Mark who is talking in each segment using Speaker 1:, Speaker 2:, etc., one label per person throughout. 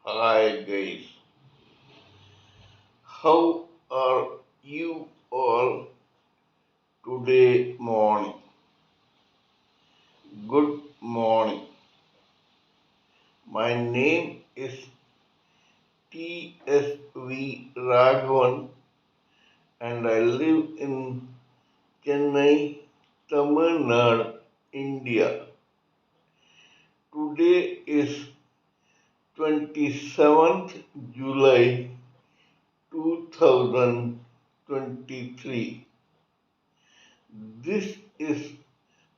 Speaker 1: Hi guys, how are you all today morning? Good morning. My name is TSV Raghavan and I live in Chennai, Tamil Nadu, India. Today is 27th July 2023. This is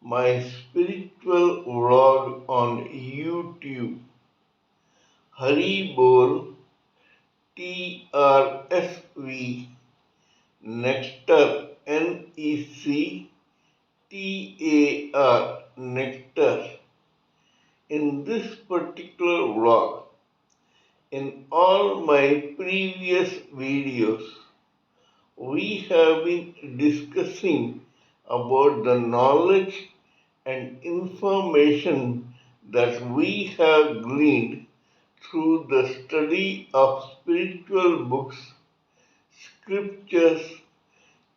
Speaker 1: my spiritual vlog on YouTube. Haribol TRSV Nectar NECTAR Nectar. In this particular vlog, in all my previous videos, we have been discussing about the knowledge and information that we have gleaned through the study of spiritual books, scriptures,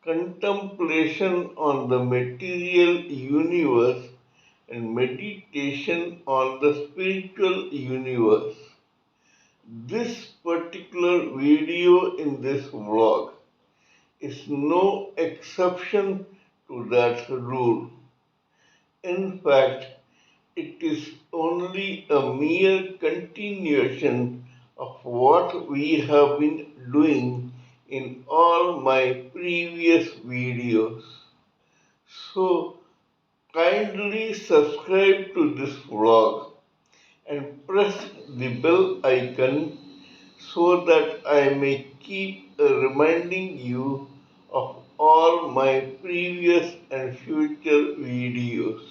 Speaker 1: contemplation on the material universe, and meditation on the spiritual universe. This particular video in this vlog is no exception to that rule. In fact, it is only a mere continuation of what we have been doing in all my previous videos. So, kindly subscribe to this vlog and press the bell icon so that I may keep reminding you of all my previous and future videos.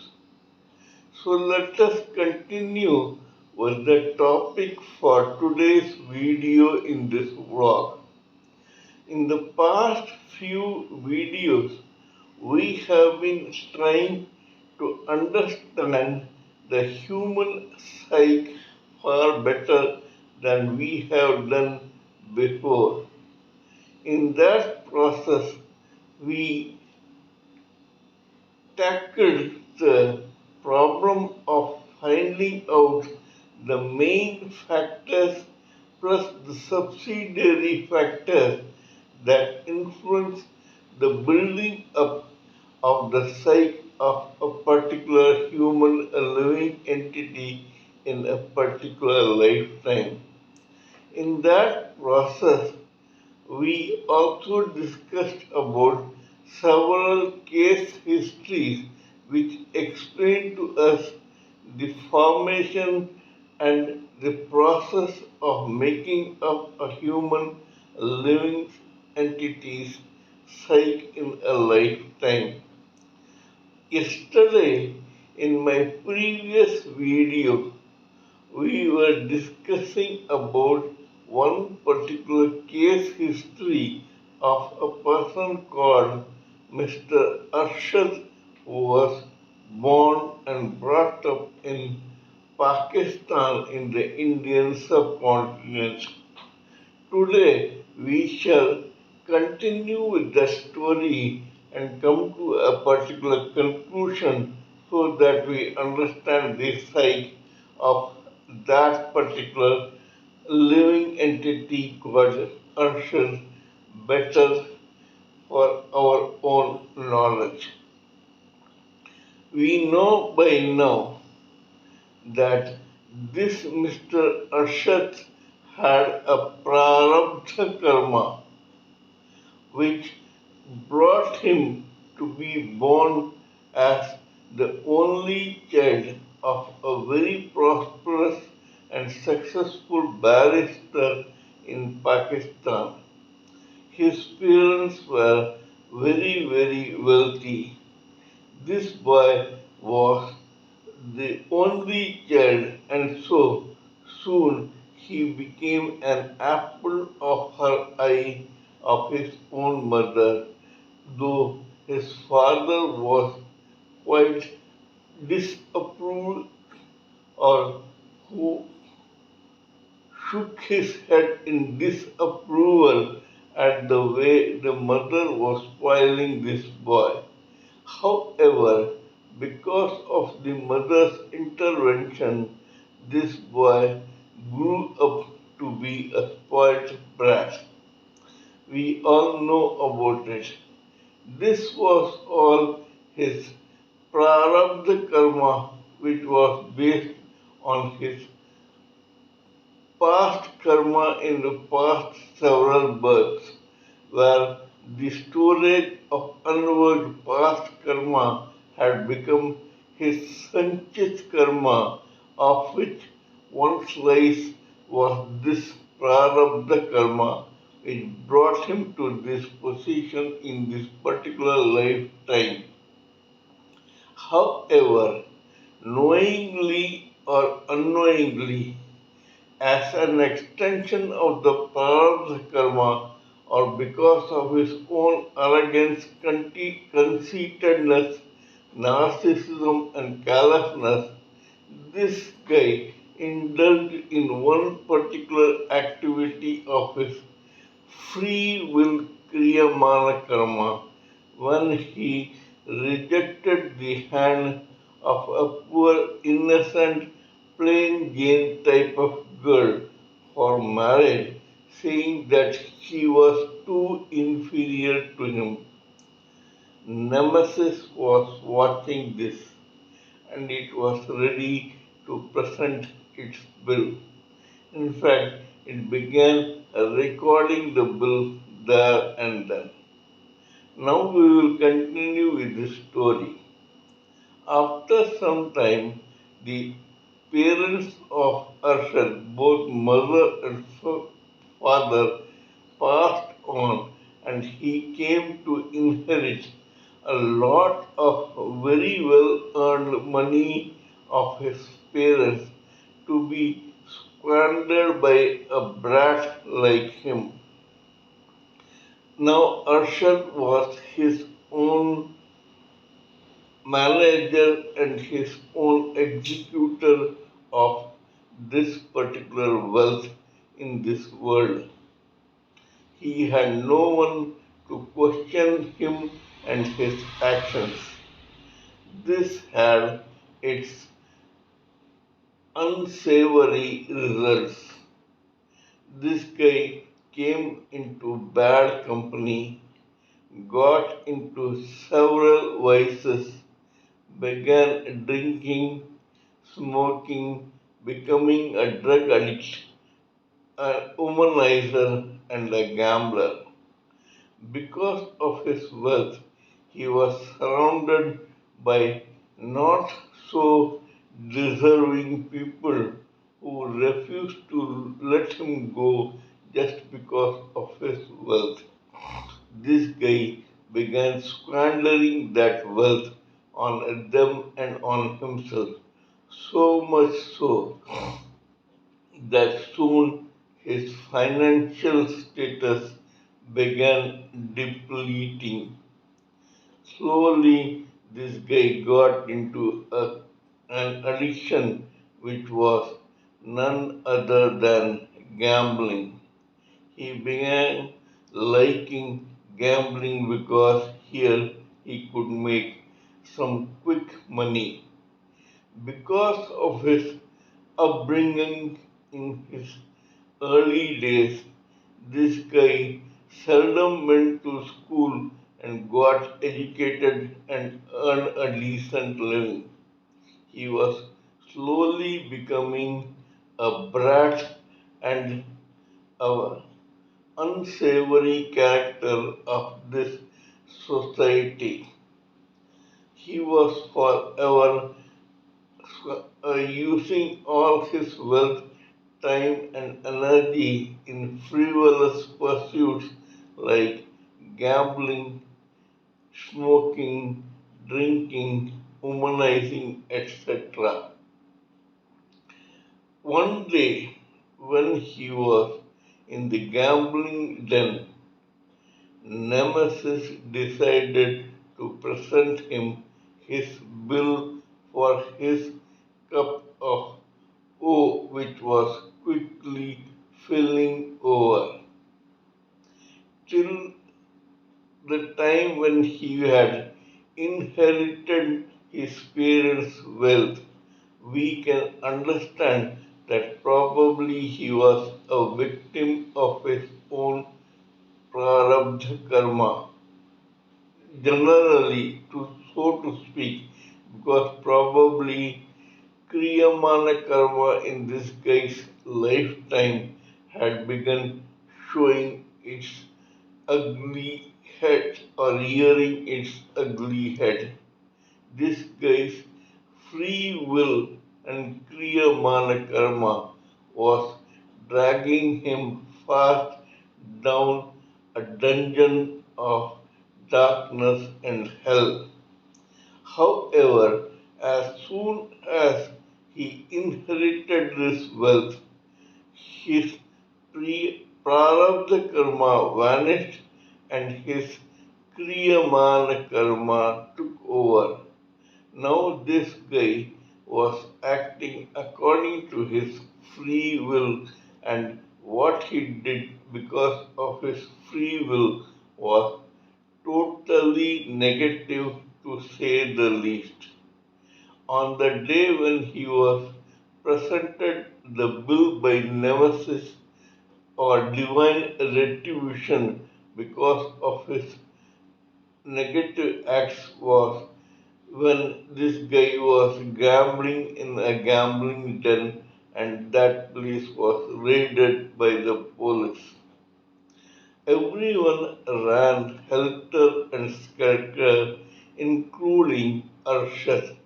Speaker 1: So let us continue with the topic for today's video in this vlog. In the past few videos, we have been trying to understand the human psyche far better than we have done before. In that process, we tackled the problem of finding out the main factors plus the subsidiary factors that influence the building up of the psyche of a particular human living entity in a particular lifetime. In that process, we also discussed about several case histories which explain to us the formation and the process of making up a human living entity's psyche in a lifetime. Yesterday, in my previous video, we were discussing about one particular case history of a person called Mr. Arshad who was born and brought up in Pakistan in the Indian subcontinent. Today we shall continue with the story and come to a particular conclusion so that we understand the psyche of that particular living entity called Arshad better for our own knowledge. We know by now that this Mr. Arshad had a prarabdha karma which brought him to be born as the only child of a very prosperous and successful barrister in Pakistan. His parents were very wealthy. This boy was the only child, and so soon he became an apple of her eye of his own mother, though his father was quite disapproved or who shook his head in disapproval at the way the mother was spoiling this boy. However, because of the mother's intervention, this boy grew up to be a spoiled brat. We all know about it. This was all his prarabdha karma, which was based on his past karma in the past several births, where the storage of unworked past karma had become his sanchit karma, of which one slice was this prarabdha karma, which brought him to this position in this particular lifetime. However, knowingly or unknowingly, as an extension of the Prarabdha karma or because of his own arrogance, conceitedness, narcissism, and callousness, this guy indulged in one particular activity of his free will kriyamana karma when he rejected the hand of a poor innocent plain Jane type of girl for marriage, saying that she was too inferior to him. Nemesis was watching this and it was ready to present its bill. In fact, it began recording the bill there and then. Now we will continue with the story. After some time, the parents of Arshad, both mother and father, passed on and he came to inherit a lot of very well earned money of his parents to be squandered by a brat like him. Now Arshad was his own manager and his own executor of this particular wealth in this world. He had no one to question him and his actions. This had its unsavory results. This guy came into bad company, got into several vices, began drinking, smoking, becoming a drug addict, a womanizer, and a gambler. Because of his wealth, he was surrounded by not so deserving people who refused to let him go just because of his wealth. This guy began squandering that wealth on them and on himself, so much so that soon his financial status began depleting. Slowly, this guy got into an addiction which was none other than gambling. He began liking gambling because here he could make some quick money. Because of his upbringing in his early days, this guy seldom went to school and got educated and earned a decent living. He was slowly becoming a brat and a unsavory character of this society. He was forever using all his wealth, time, and energy in frivolous pursuits like gambling, smoking, drinking, womanizing, etc. One day, when he was in the gambling den, Nemesis decided to present him his bill for his cup of O, which was quickly we can understand that probably he was a victim of his own prarabdha karma, generally, so to speak, because probably Kriyamana karma in this guy's lifetime had begun showing its ugly head or rearing its ugly head. This guy's free will and Kriyamana karma was dragging him fast down a dungeon of darkness and hell. However, as soon as he inherited this wealth, his prarabdha karma vanished and his kriyamana karma took over. Now this guy was acting according to his free will, and what he did because of his free will was totally negative to say the least. On the day when he was presented the bill by Nemesis or divine retribution because of his negative acts was when this guy was gambling in a gambling den and that place was raided by the police. Everyone ran helter and skelter, including Arshad.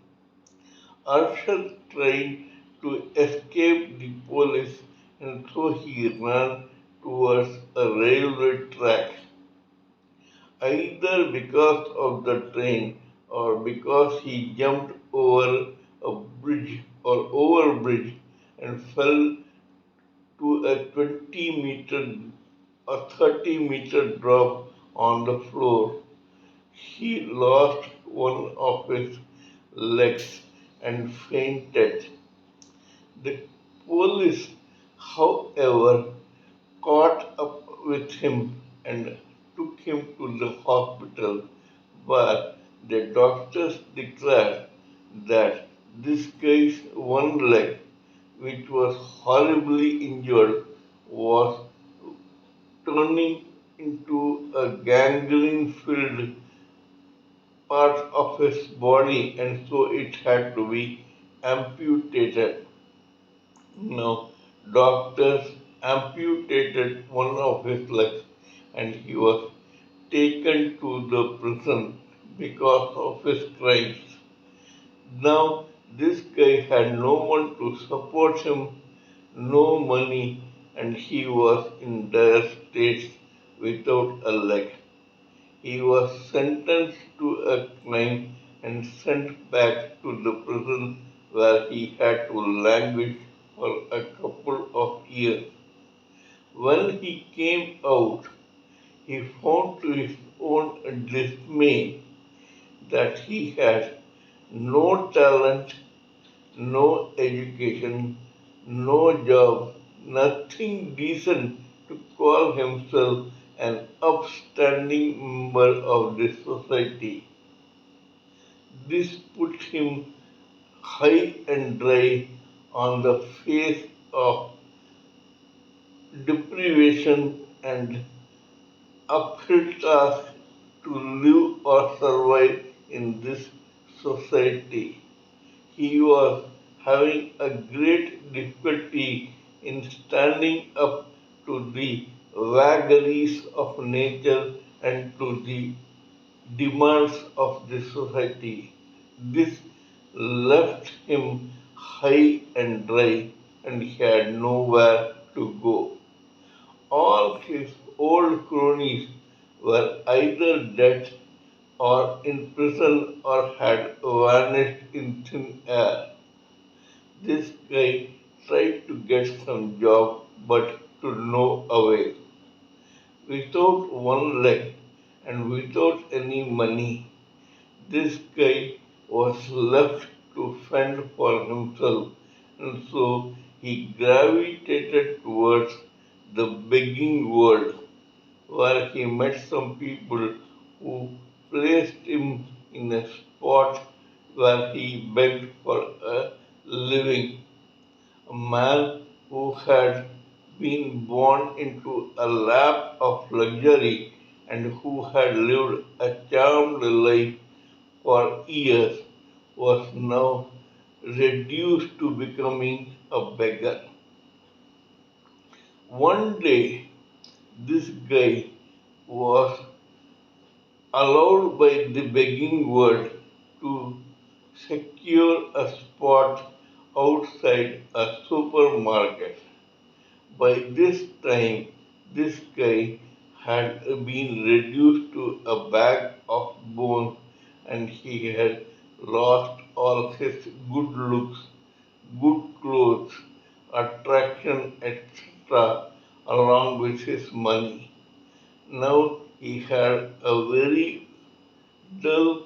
Speaker 1: Arshad tried to escape the police and so he ran towards a railway track, either because of the train or because he jumped over a bridge or overbridge and fell to a 20-meter or 30-meter drop on the floor. He lost one of his legs and fainted. The police, however, caught up with him and took him to the hospital, but the doctors declared that this guy's one leg, which was horribly injured, was turning into a gangrene filled part of his body and so it had to be amputated. Now, doctors amputated one of his legs and he was taken to the prison because of his crimes. Now, this guy had no one to support him, no money, and he was in dire straits without a leg. He was sentenced to a crime and sent back to the prison where he had to languish for a couple of years. When he came out, he found to his own dismay that he had no talent, no education, no job, nothing decent to call himself an upstanding member of this society. This put him high and dry on the face of deprivation and uphill task to live or survive in this society. He was having a great difficulty in standing up to the vagaries of nature and to the demands of the society. This left him high and dry and he had nowhere to go. All his old cronies were either dead or in prison or had vanished in thin air. This guy tried to get some job but to no avail. Without one leg and without any money, this guy was left to fend for himself and so he gravitated towards the begging world where he met some people who placed him in a spot where he begged for a living. had been born into a lap of luxury and who had lived a charmed life for years, was now reduced to becoming a beggar. One day, this guy was allowed by the begging world to secure a spot outside a supermarket. By this time, this guy had been reduced to a bag of bones and he had lost all his good looks, good clothes, attraction, etc., along with his money. Now he had a very dull,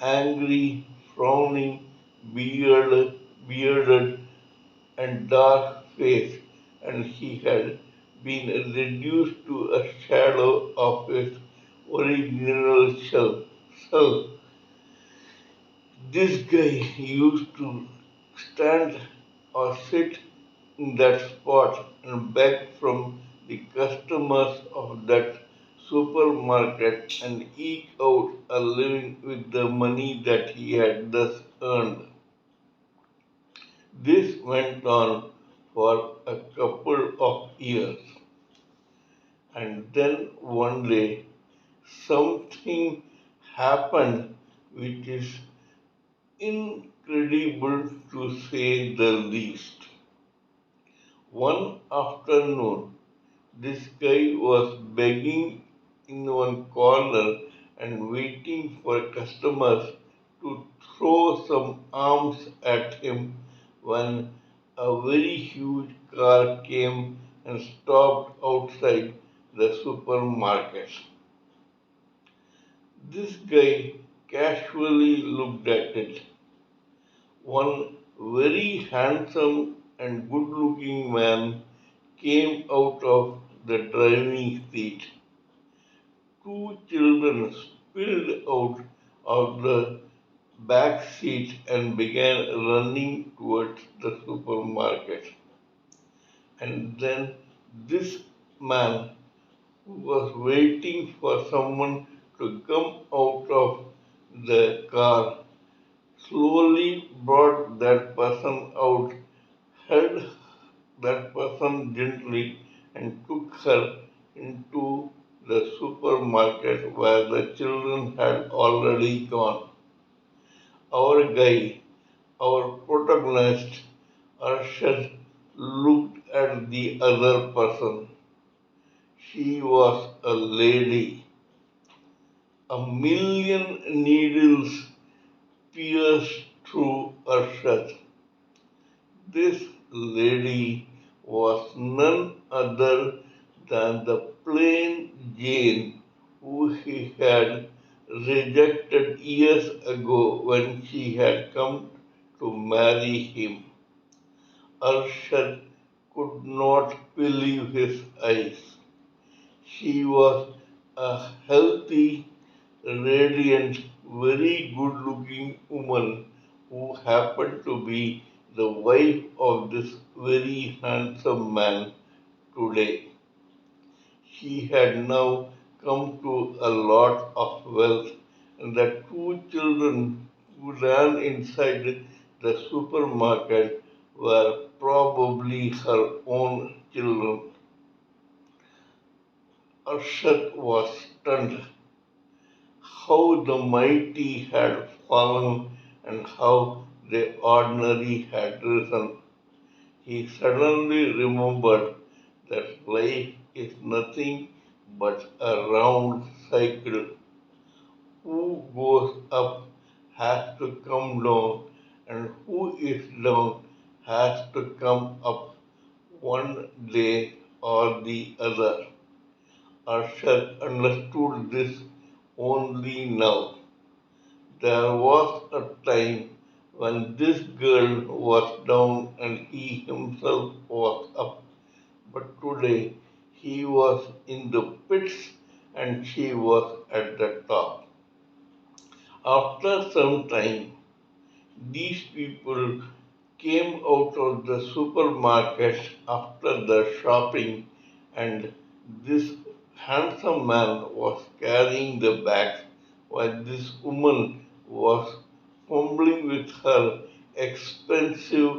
Speaker 1: angry, frowning, bearded and dark face, and he had been reduced to a shadow of his original self. This guy used to stand or sit in that spot and beg from the customers of that supermarket and eke out a living with the money that he had thus earned. This went on for a couple of years, and then one day something happened which is incredible to say the least. One afternoon, this guy was begging in one corner and waiting for customers to throw some alms at him when a very huge car came and stopped outside the supermarket. This guy casually looked at it. One very handsome and good looking man came out of the driving seat. Two children spilled out of the back seat and began running towards the supermarket. And then this man, who was waiting for someone to come out of the car, slowly brought that person out, held that person gently, and took her into the supermarket where the children had already gone. Our guy, our protagonist, Arshad, looked at the other person. She was a lady. A million needles pierced through Arshad. This lady was none other than the plain Jane who he had rejected years ago when she had come to marry him. Arshad could not believe his eyes. She was a healthy, radiant, very good looking woman who happened to be the wife of this very handsome man today. She had now come to a lot of wealth, and the two children who ran inside the supermarket were probably her own children. Arshad was stunned. How the mighty had fallen and how the ordinary had risen. He suddenly remembered that life is nothing but a round cycle. Who goes up has to come down, and who is down has to come up one day or the other. Arshad understood this only now. There was a time when this girl was down and he himself was up, but today he was in the pits and she was at the top. After some time, these people came out of the supermarket after the shopping, and this handsome man was carrying the bags while this woman was fumbling with her expensive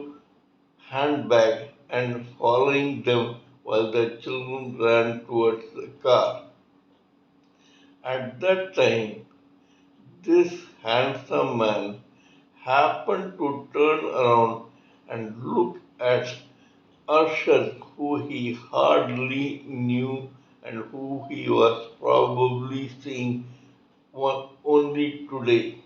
Speaker 1: handbag and following them while the children ran towards the car. At that time, this handsome man happened to turn around and look at Arshad, who he hardly knew and who he was probably seeing only today.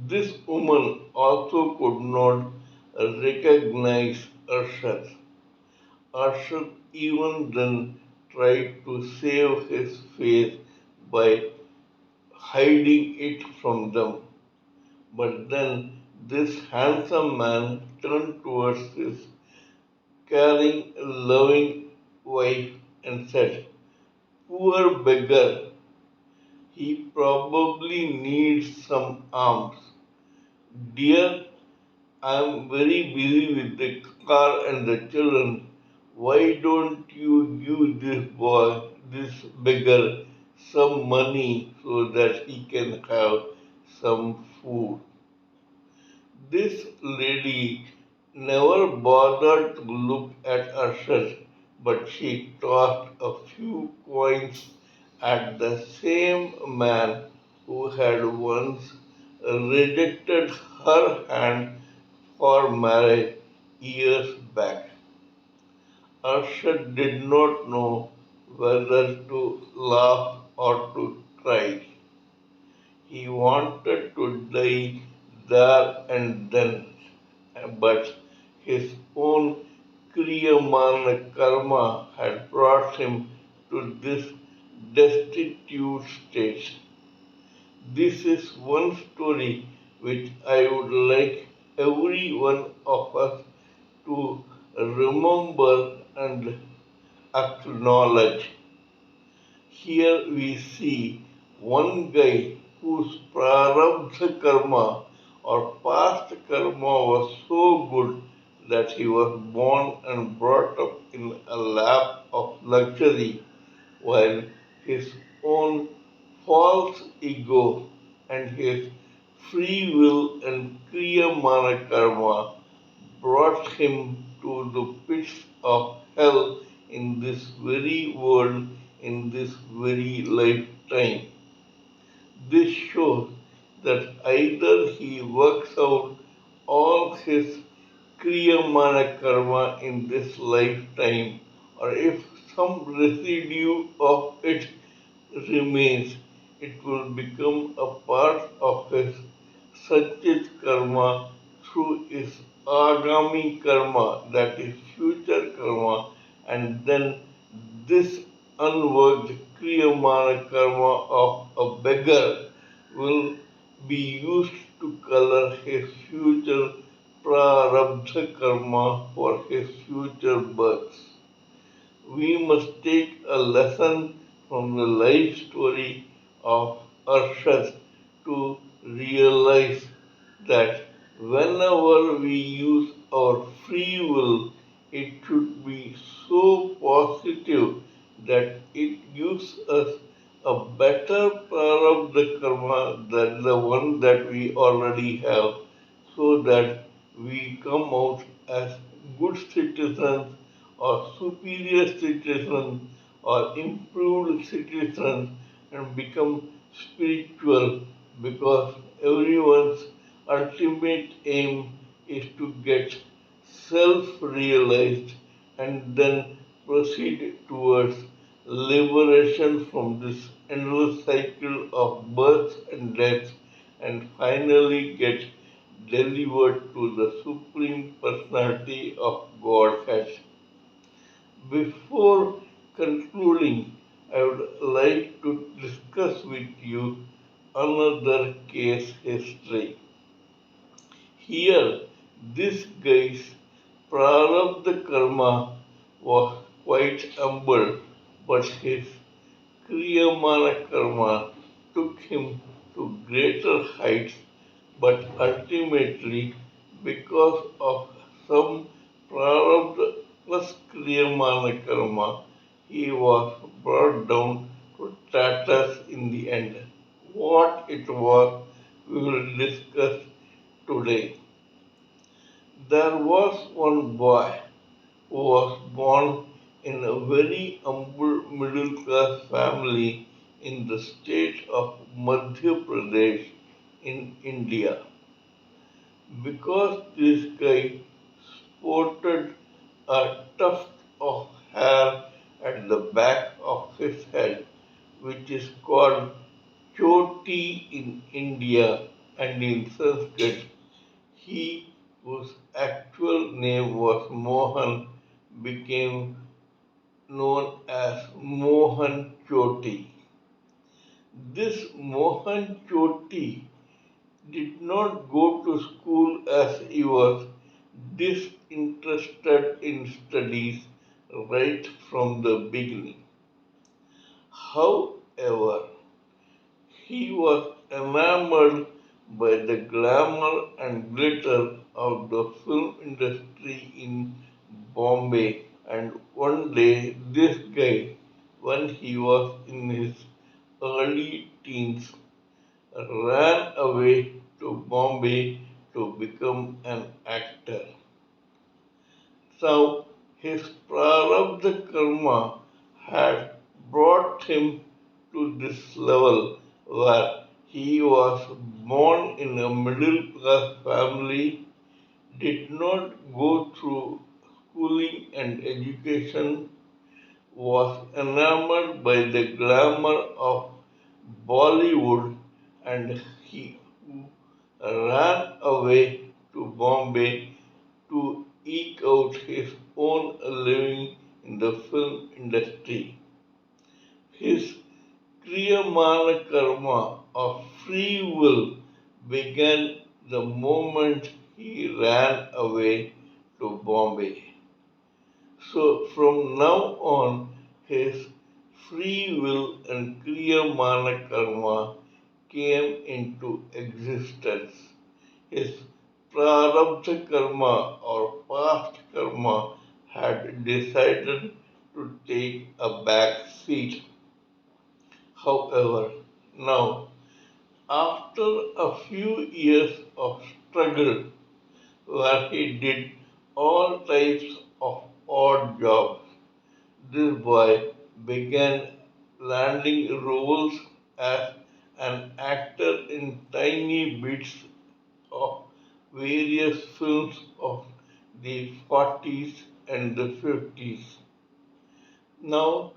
Speaker 1: This woman also could not recognize Arshad. Arshad even then tried to save his face by hiding it from them. But then this handsome man turned towards his caring, loving wife and said, "Poor beggar, he probably needs some alms. Dear, I am very busy with the car and the children. Why don't you give this boy, this beggar, some money so that he can have some food?" This lady never bothered to look at Arshad, but she tossed a few coins at the same man who had once rejected her hand for marriage years back. Arshad did not know whether to laugh or to cry. He wanted to die there and then, but his own Kriyamana karma had brought him to this destitute state. This is one story which I would like every one of us to remember and acknowledge. Here we see one guy whose prarabdha karma or past karma was so good that he was born and brought up in a lap of luxury, while his own false ego and his free will and kriyamana karma brought him to the pits of hell in this very world, in this very lifetime. This shows that either he works out all his kriyamana karma in this lifetime, or if some residue of it remains, it will become a part of his sanchit karma through his agami karma, that is future karma, and then this unworked kriyamana karma of a beggar will be used to color his future prarabdha karma for his future births. We must take a lesson from the life story of Arshad to realize that whenever we use our free will, it should be so positive that it gives us a better prarabdha karma than the one that we already have, so that we come out as good citizens or superior citizens or improved citizens and become spiritual, because everyone's ultimate aim is to get self realized and then proceed towards liberation from this endless cycle of birth and death and finally get delivered to the Supreme Personality of Godhead. Before concluding, I would like to discuss with you another case history. Here, this guy's prarabdha karma was quite humble, but his kriyamana karma took him to greater heights, but ultimately because of some prarabdha plus kriyamana karma, he was brought down to tatters in the end. What it was, we will discuss today. There was one boy who was born in a very humble middle class family in the state of Madhya Pradesh in India. Because this guy sported a tuft of hair at the back of his head, which is called Choti in India and in Sanskrit. He, whose actual name was Mohan, became known as Mohan Choti. This Mohan Choti did not go to school as he was disinterested in studies right from the beginning. However, he was enamored by the glamour and glitter of the film industry in Bombay, and one day this guy, when he was in his early teens, ran away to Bombay to become an actor. So his prarabdha karma had brought him to this level where he was born in a middle class family, did not go through schooling and education, was enamored by the glamour of Bollywood, and he ran away to Bombay to eke out his own living in the film industry. His Kriyamana karma of free will began the moment he ran away to Bombay. So from now on, his free will and Kriyamana karma came into existence. His prarabdha karma or past karma had decided to take a back seat. However, now, after a few years of struggle where he did all types of odd jobs, this boy began landing roles as an actor in tiny bits of various films of the 40s and the 50s. Now,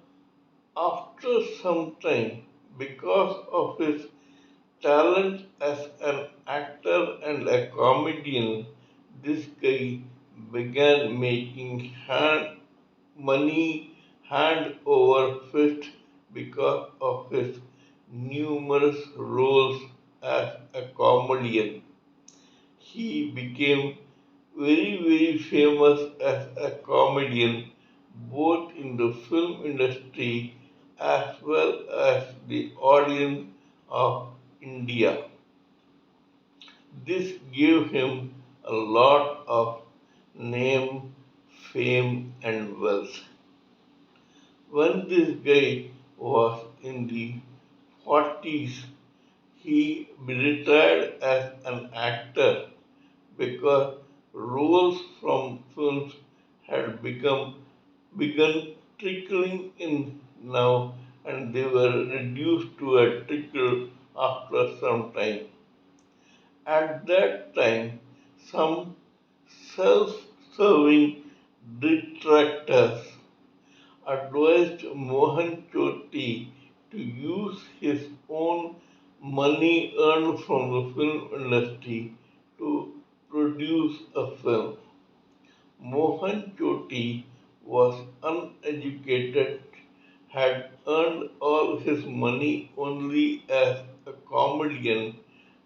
Speaker 1: after some time, because of his talent as an actor and a comedian, this guy began making money hand over fist because of his numerous roles as a comedian. He became very famous as a comedian both in the film industry as well as the audience of India. This gave him a lot of name, fame, and wealth. When this guy was in the 40s, he retired as an actor because roles from films had begun trickling in now, and they were reduced to a trickle after some time. At that time, some self-serving detractors advised Mohan Choti to use his own money earned from the film industry to produce a film. Mohan Choti was uneducated, had earned all his money only as a comedian,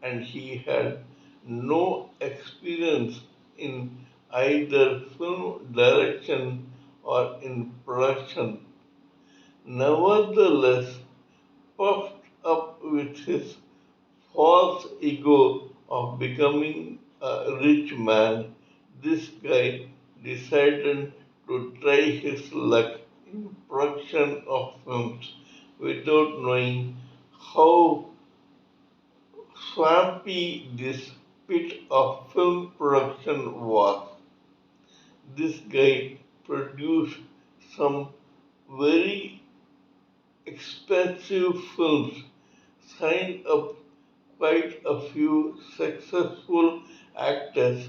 Speaker 1: and he had no experience in either film direction or in production. Nevertheless, puffed up with his false ego of becoming a rich man, this guy decided to try his luck in production of films without knowing how swampy this pit of film production was. This guy produced some very expensive films, signed up quite a few successful actors,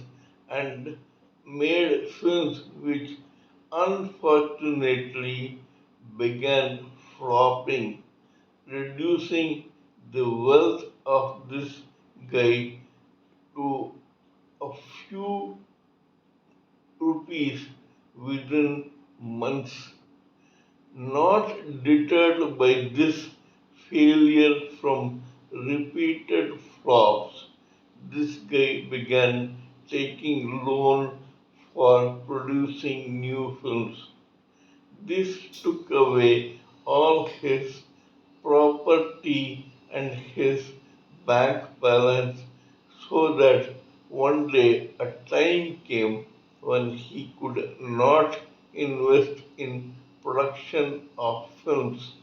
Speaker 1: and made films which unfortunately began flopping, reducing the wealth of this guy to a few rupees within months. Not deterred by this failure from repeated flops, this guy began taking loan for producing new films. This took away all his property and his bank balance so that one day a time came when he could not invest in production of films.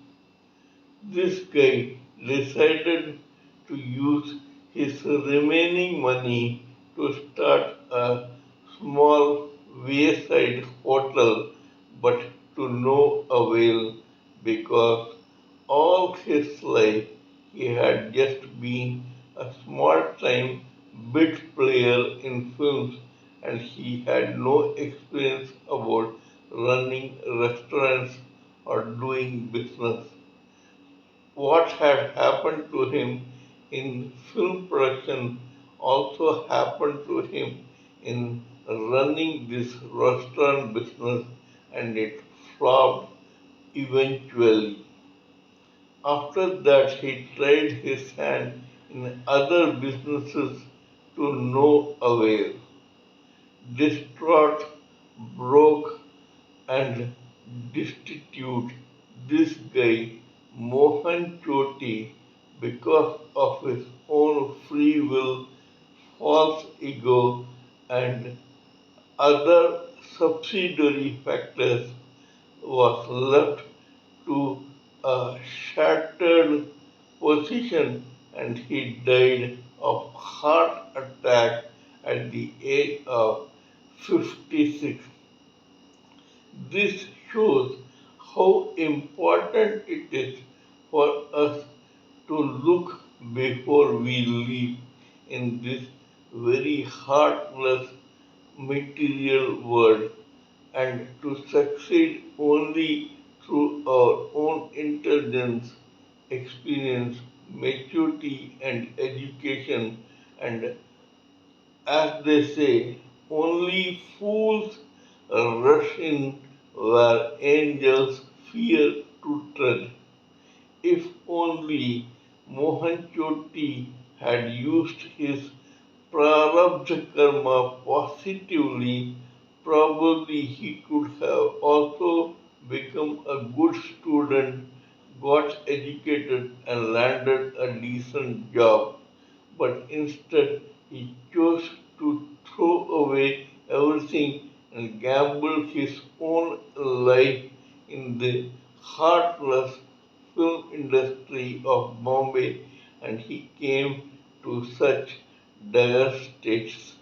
Speaker 1: This guy decided to use his remaining money to start a small wayside hotel, but to no avail because all his life he had just been a small time bit player in films and he had no experience about running restaurants or doing business. What had happened to him in film production also happened to him in running this restaurant business and it flopped eventually. After that, he tried his hand in other businesses to no avail. Distraught, broke, and destitute, this guy, Mohan Choti, because of his own free will, false ego, and other subsidiary factors, was left to a shattered position and he died of heart attack at the age of 56. This shows how important it is for us to look before we leap in this very heartless material world and to succeed only through our own intelligence, experience, maturity, and education. And as they say, only fools rush in where angels fear to tread. If only Mohan Choti had used his prarabdha karma positively, probably he could have also become a good student, got educated, and landed a decent job. But instead, he chose to throw away everything and gamble his own life in the heartless film industry of Bombay, and he came to such dire states.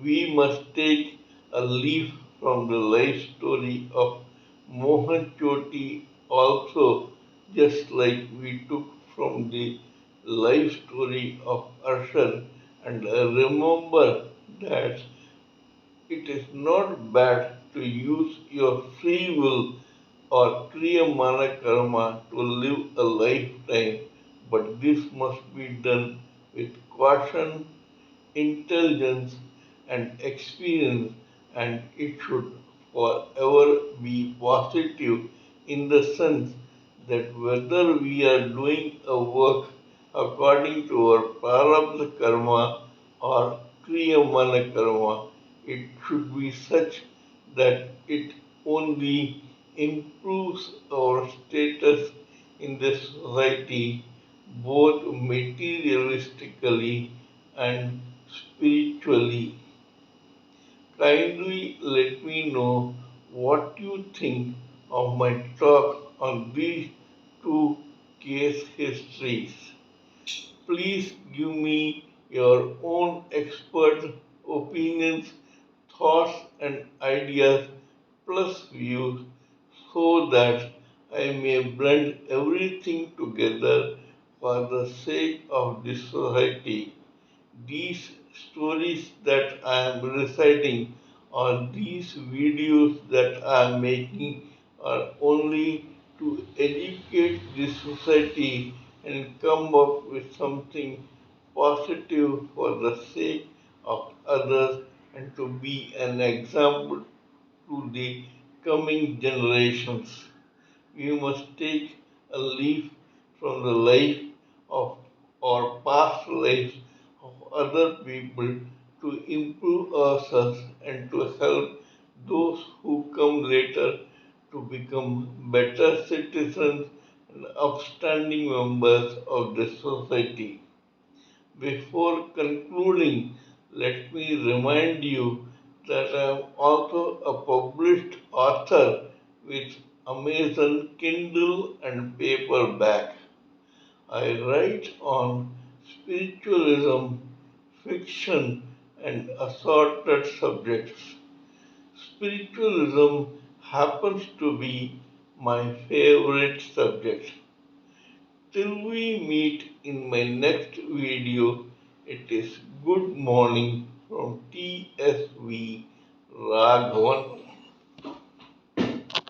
Speaker 1: We must take a leaf from the life story of Mohan Choti also, just like we took from the life story of Arshad, and remember that it is not bad to use your free will or Kriya Mana Karma to live a lifetime, but this must be done with caution, intelligence, and experience, and it should forever be positive in the sense that whether we are doing a work according to our prarabdha karma or kriya mana karma, it should be such that it only improves our status in the society both materialistically and spiritually. Kindly let me know what you think of my talk on these two case histories. Please give me your own expert opinions, thoughts, and ideas plus views so that I may blend everything together for the sake of this society. These stories that I am reciting or these videos that I am making are only to educate the society and come up with something positive for the sake of others and to be an example to the coming generations. We must take a leaf from the life of or past lives of other people to improve ourselves and to help those who come later to become better citizens and upstanding members of the society. Before concluding, let me remind you that I am also a published author with Amazon Kindle and paperback. I write on spiritualism, fiction, and assorted subjects. Spiritualism happens to be my favorite subject. Till we meet in my next video, it is good morning from TSV Raghavan.